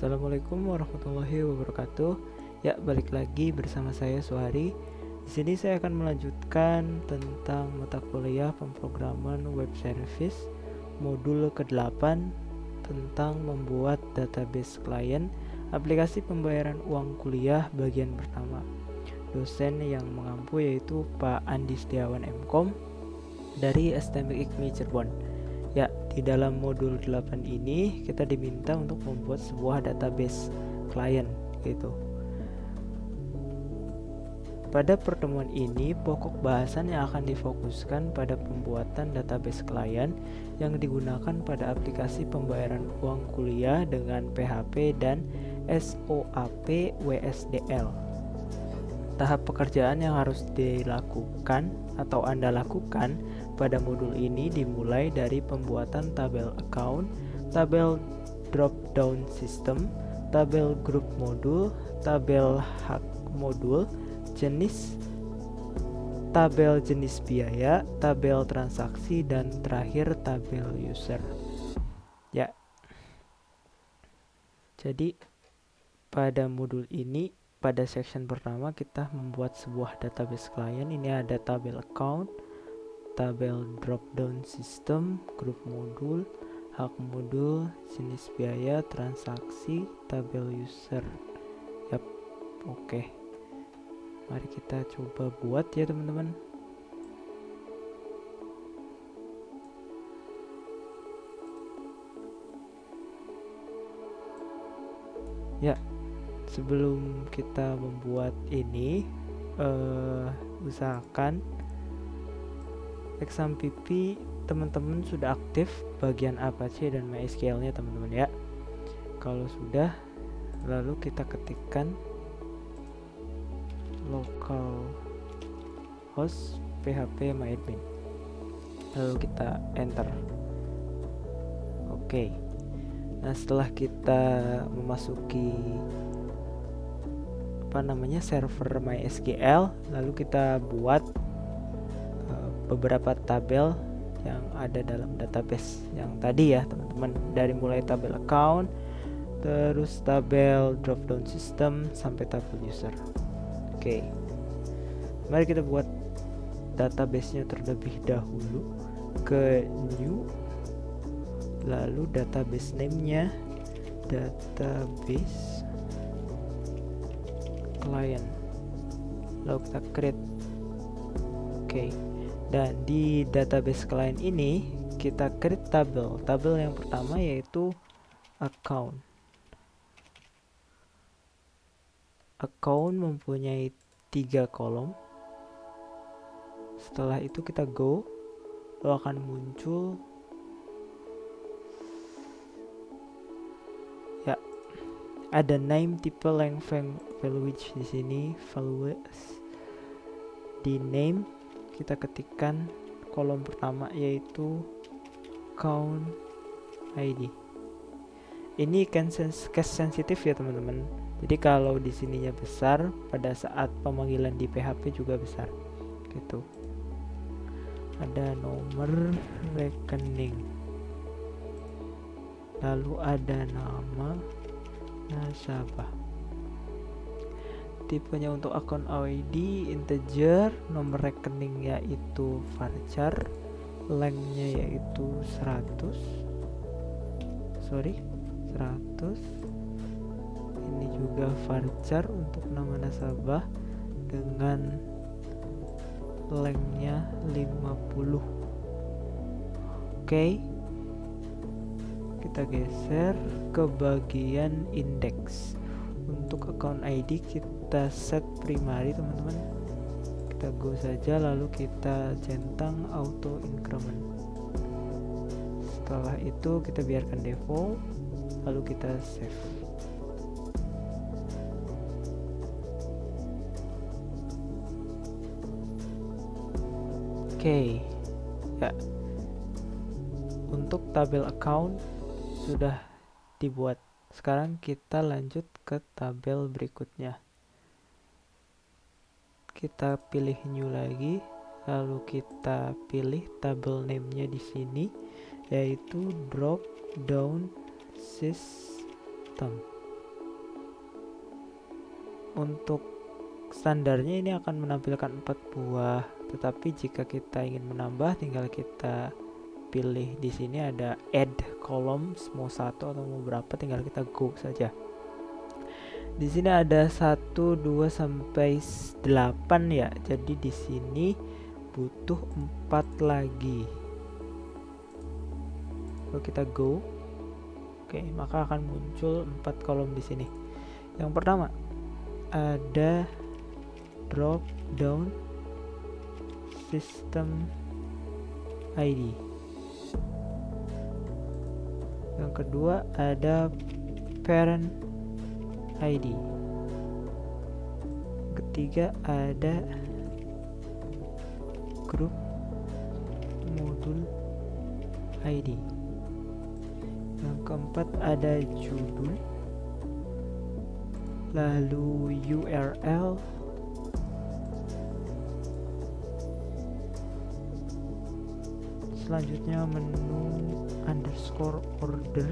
Assalamualaikum warahmatullahi wabarakatuh. Ya, balik lagi bersama saya Suhari. Di sini saya akan melanjutkan tentang mata kuliah pemrograman web service modul ke-8 tentang membuat database klien aplikasi pembayaran uang kuliah bagian pertama. Dosen yang mengampu yaitu Pak Andi Setiawan MKom dari STMIK IKMI Cirebon. Ya, di dalam modul 8 ini kita diminta untuk membuat sebuah database klien gitu. Pada pertemuan ini, pokok bahasan yang akan difokuskan pada pembuatan database klien yang digunakan pada aplikasi pembayaran uang kuliah dengan PHP dan SOAP WSDL. Tahap pekerjaan yang harus dilakukan atau Anda lakukan pada modul ini dimulai dari pembuatan tabel account, tabel drop-down system, tabel group modul, tabel hak modul, tabel jenis biaya, tabel transaksi, dan terakhir tabel user. Ya, jadi pada modul ini, pada section pertama kita membuat sebuah database klien. Ini ada tabel account, tabel drop-down system, grup modul, hak modul, jenis biaya, transaksi, tabel user. Yap, oke. Mari kita coba buat ya teman-teman. Ya, sebelum kita membuat ini, usahakan exam PP teman-teman sudah aktif bagian Apache dan MySQL nya teman-teman ya. Kalau sudah, lalu kita ketikkan localhost php myadmin, lalu kita enter. Oke. Nah, setelah kita memasuki server MySQL, lalu kita buat beberapa tabel yang ada dalam database yang tadi ya teman-teman, dari mulai tabel account, terus tabel drop down system sampai tabel user. Oke, mari kita buat database-nya terlebih dahulu. Ke new, lalu database name-nya database client, lalu kita create. Oke. Dan di database client ini kita create tabel. Tabel yang pertama yaitu account. Account mempunyai 3 kolom. Setelah itu kita go, lalu akan muncul ya, ada name, type, length, values di sini. Values di name kita ketikkan kolom pertama yaitu account ID. Ini case sensitif ya teman-teman. Jadi kalau di sininya besar, pada saat pemanggilan di PHP juga besar. Gitu. Ada nomor rekening. Lalu ada nama nasabah. Tipenya untuk akun ID integer, nomor rekening yaitu varchar, lengthnya yaitu 100. Ini juga varchar untuk nama nasabah dengan lengthnya 50. Oke. Kita geser ke bagian index. Untuk account ID kita set primary teman-teman. Kita go saja, lalu kita centang auto increment. Setelah itu kita biarkan default, lalu kita save. Oke. Ya. Untuk tabel account sudah dibuat. Sekarang kita lanjut ke tabel berikutnya. Kita pilih new lagi, lalu kita pilih tabel name-nya di sini yaitu drop down system. untuk standarnya ini akan menampilkan 4 buah, tetapi jika kita ingin menambah tinggal kita pilih di sini ada add columns, mau 1 atau mau berapa tinggal kita go saja. Di sini ada 1 2 sampai 8 ya. Jadi di sini butuh 4 lagi. Kalau kita go, oke, maka akan muncul 4 kolom di sini. Yang pertama ada drop down system ID. Yang kedua ada parent ID. Ketiga ada group module ID. Yang keempat ada judul, lalu URL, selanjutnya menu underscore order,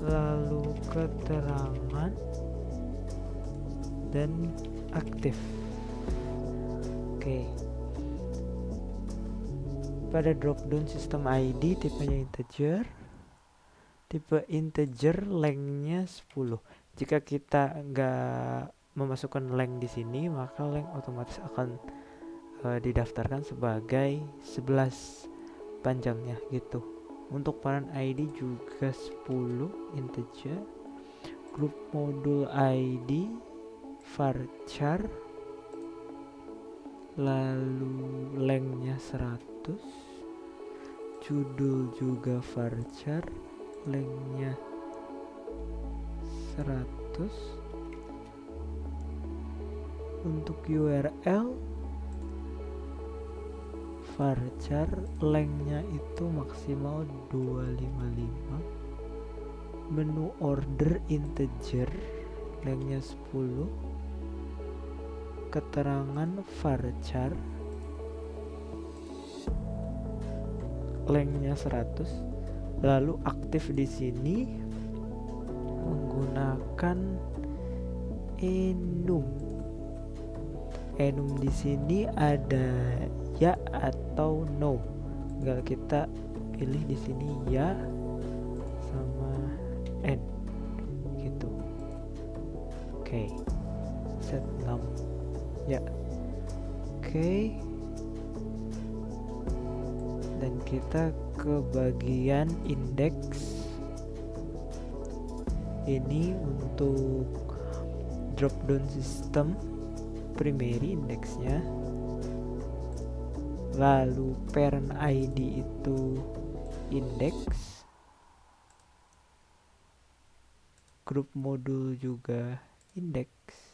lalu keterangan dan aktif. Oke. Pada drop down system ID tipenya integer. Tipe integer lengthnya 10. Jika kita nggak memasukkan length di sini, maka length otomatis akan didaftarkan sebagai 11 panjangnya gitu. Untuk parent ID juga 10 integer. Group module ID varchar, lalu lengthnya 100. Judul juga varchar, lengthnya 100. Untuk URL varchar, lengthnya itu maksimal 255. Menu order integer, lengthnya 10. Keterangan varchar, lengthnya 100. Lalu aktif di sini menggunakan enum. Enum di sini ada ya atau no. Tinggal kita pilih di sini ya sama n gitu. Oke. Set num ya. Oke. Dan kita ke bagian indeks. Ini untuk drop down system primary indeksnya. Lalu parent ID itu indeks. Group module juga indeks.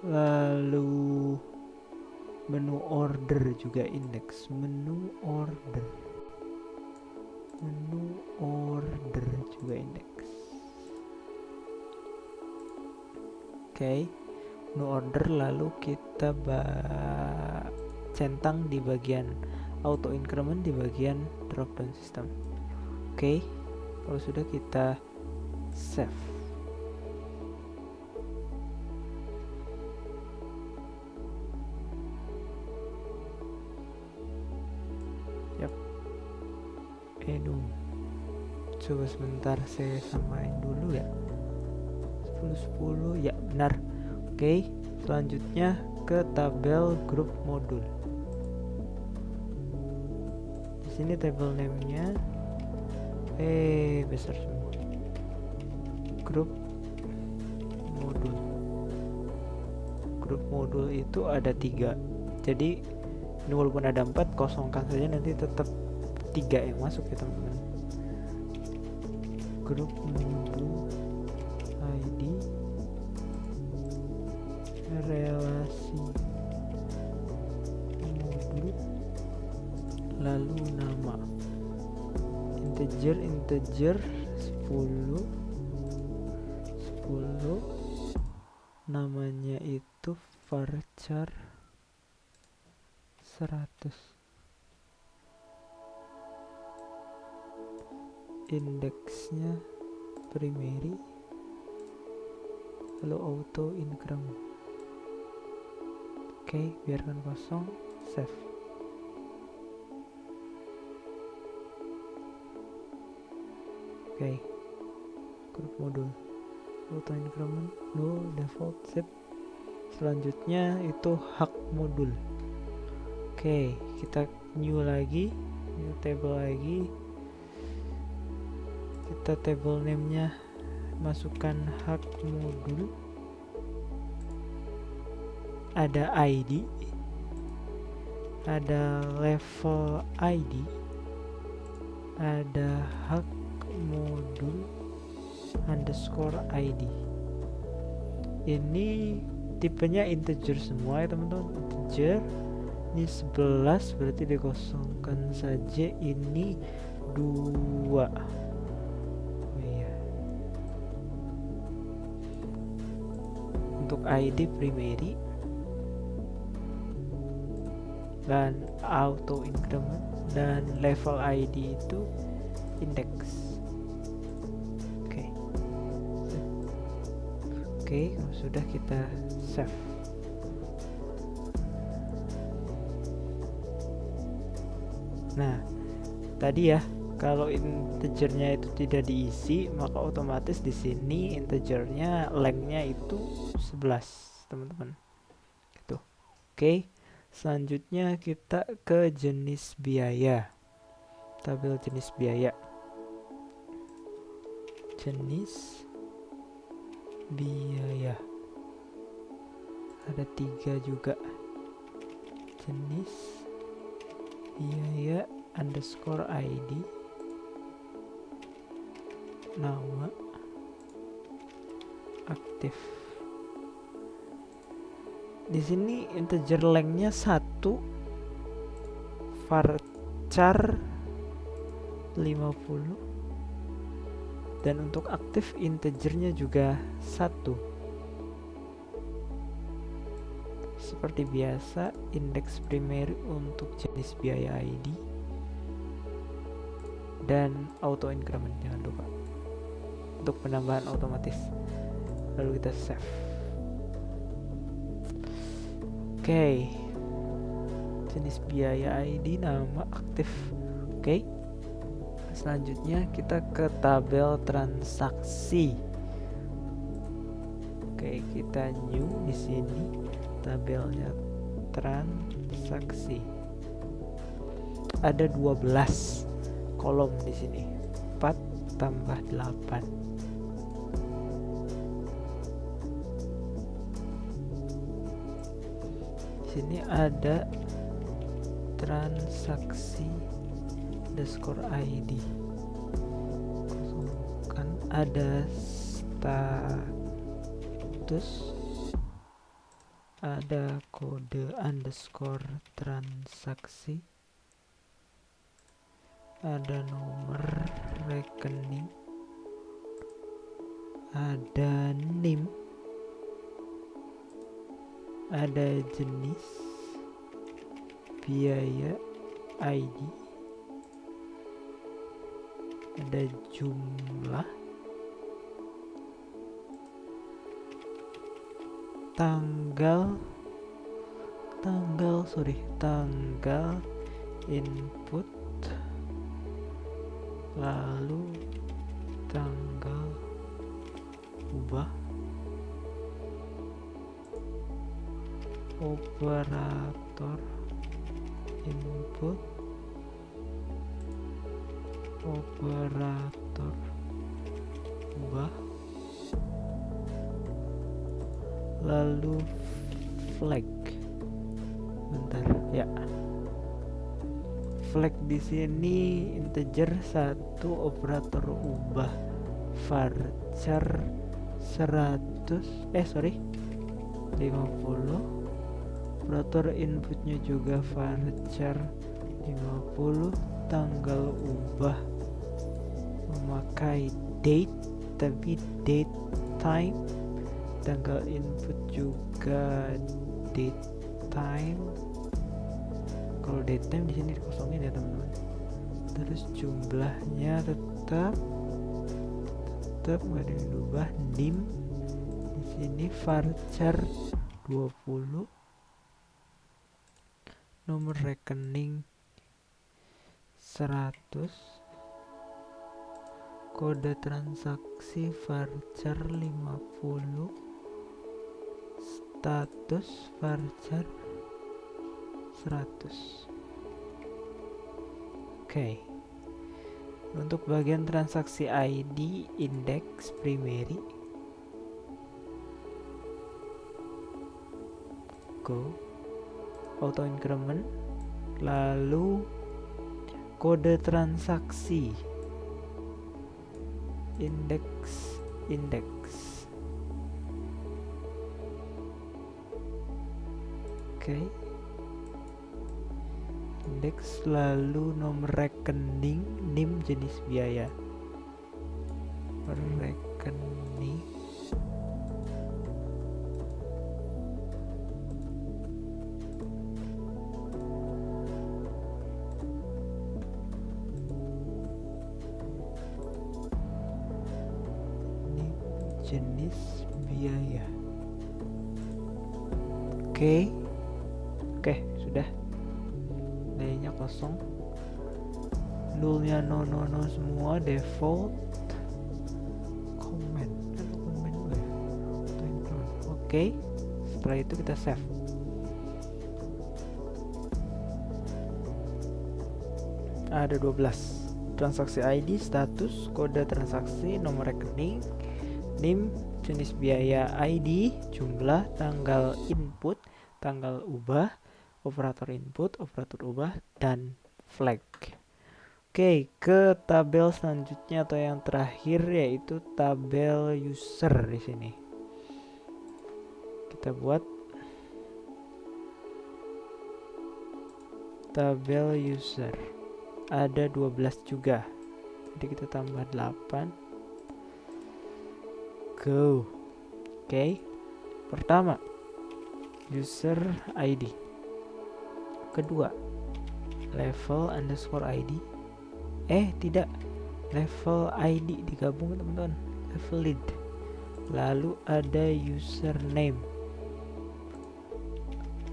Lalu menu order juga indeks. Menu order juga indeks. Oke, menu order lalu kita centang di bagian auto increment di bagian drop down system. Oke, kalau sudah kita save. Enum. Coba sebentar saya samain dulu ya. 10 ya benar. Oke, selanjutnya ke tabel grup modul. Di sini table name-nya besar semua. Grup modul. Grup modul itu ada 3. Jadi ini walaupun ada 4, kosongkan saja, nanti tetap 3 yang masuk ya teman-teman. Grup modul ID, relasi modul, lalu nama. Integer 10, namanya itu varchar 100. Indeksnya primary, lalu auto increment. Oke, biarkan kosong, save. Oke, grup modul auto increment, no default, save. Selanjutnya itu hak modul. Oke, kita new lagi, new table lagi. Kita table name-nya masukkan hak modul. Ada ID, ada level ID, ada hak modul underscore ID. Ini tipenya integer semua ya teman-teman, integer. Ini 11 berarti dikosongkan saja, ini 2. Untuk ID primary dan auto increment dan level ID itu index. Oke, kalau sudah kita save. Nah, tadi ya, kalau integernya itu tidak diisi, maka otomatis di sini integernya lengthnya itu 11, teman-teman. Gitu. Oke, selanjutnya kita ke jenis biaya. Tabel jenis biaya. Jenis biaya. Ada 3 juga. Jenis biaya underscore ID, nama, aktif. Di sini integer lengthnya 1, varchar 50, dan untuk aktif integernya juga 1. Seperti biasa, indeks primary untuk jenis biaya ID dan auto increment, jangan lupa untuk penambahan otomatis. Lalu kita save. Oke, jenis biaya ID, nama, aktif. Oke, selanjutnya kita ke tabel transaksi. Oke, kita new di sini tabelnya transaksi. Ada 12 kolom di sini. 4 tambah 8. Di sini ada transaksi underscore ID. Kosongkan, ada status, ada kode underscore transaksi, ada nomor rekening, ada NIM, ada jenis biaya ID, ada jumlah, tanggal input, lalu tanggal ubah, operator input, operator ubah, lalu flag. Bentar ya, flag di sini integer 1, operator ubah varchar 50, operator inputnya juga varchar 50, tanggal ubah memakai date tapi date time, tanggal input juga date time, Kalau datetime di sini dikosongin ya teman-teman. Terus jumlahnya tetap nggak diubah. NIM di sini varchar 20, nomor rekening 100, kode transaksi varchar 50, status varchar 100. Oke. Untuk bagian transaksi ID, index, primary, go, auto increment, lalu kode transaksi, index. Oke. Index, lalu nomor rekening, NIM, jenis biaya, rekening, NIM, jenis biaya. Oke, sudah. Nilainya kosong, nullnya no semua, default, comment gue. Oke, setelah itu kita save. Ada 12 transaksi ID, status, kode transaksi, nomor rekening, NIM, jenis biaya, ID, jumlah, tanggal input, tanggal ubah, operator input, operator ubah, dan flag. Oke, ke tabel selanjutnya atau yang terakhir, yaitu tabel user di sini. Kita buat tabel user. Ada 12 juga. Jadi kita tambah 8. Go. Oke. Pertama, user ID. Kedua, level underscore ID. Tidak, level ID digabung teman-teman, level lead. Lalu ada username,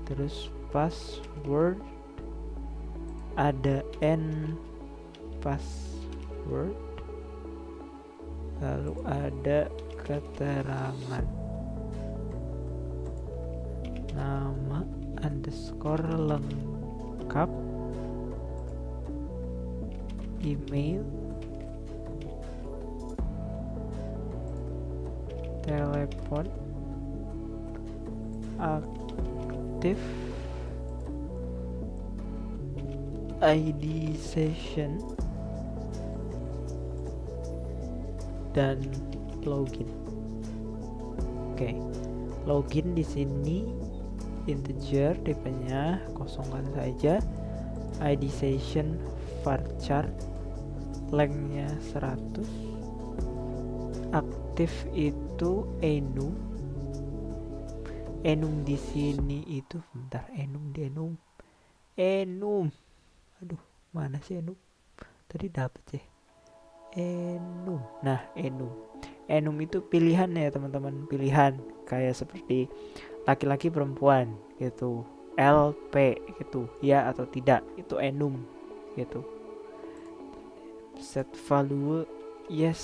terus password, ada n password, lalu ada keterangan, nama underscore lengkap, email, telepon, aktif, ID session, dan login. Oke, login di sini integer, tipenya kosongkan saja, ID session varchar, lengthnya 100, aktif itu enum. Enum di sini itu enum. Aduh, mana sih enum? Tadi dapet ya. Enum. Nah, enum. Enum itu pilihan ya teman-teman, pilihan kayak seperti laki-laki perempuan gitu, LP gitu, ya atau tidak, itu enum gitu. Set value yes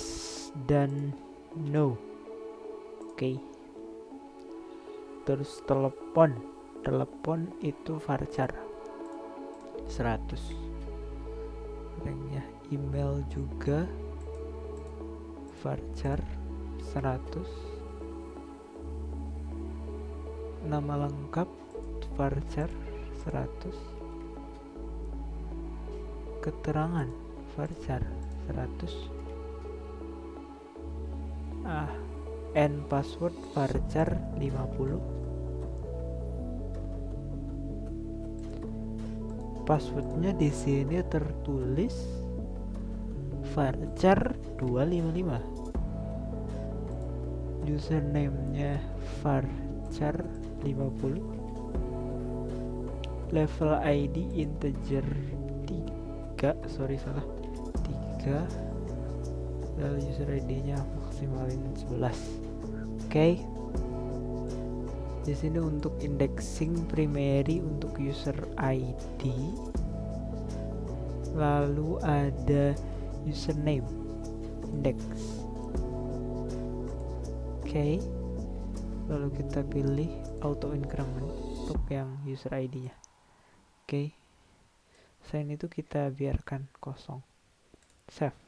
dan no. Oke. Terus telepon itu varchar 100. Ranknya email juga varchar 100. Nama lengkap varchar 100. Keterangan varchar 100. N password varchar 50. Passwordnya di sini tertulis varchar 255. Username-nya varchar 50. level ID integer 3, salah 3, lalu user ID-nya maksimalin 11. Oke. Di sini untuk indexing primary untuk user ID, lalu ada username index. Oke. Lalu kita pilih auto increment untuk yang user ID-nya. Oke. Selain itu kita biarkan kosong. Save.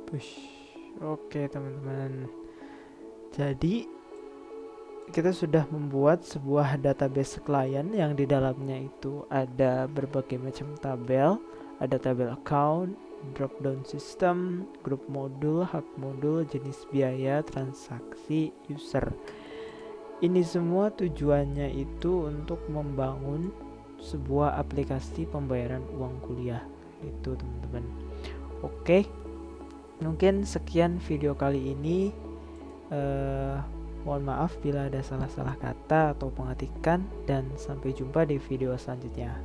Push. Oke teman-teman, jadi kita sudah membuat sebuah database klien yang di dalamnya itu ada berbagai macam tabel. Ada tabel account, drop down system, group modul, hak modul, jenis biaya, transaksi, user. Ini semua tujuannya itu untuk membangun sebuah aplikasi pembayaran uang kuliah itu teman-teman. Oke. Mungkin sekian video kali ini. Mohon maaf bila ada salah-salah kata atau pengetikan, dan sampai jumpa di video selanjutnya.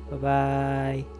Bye bye.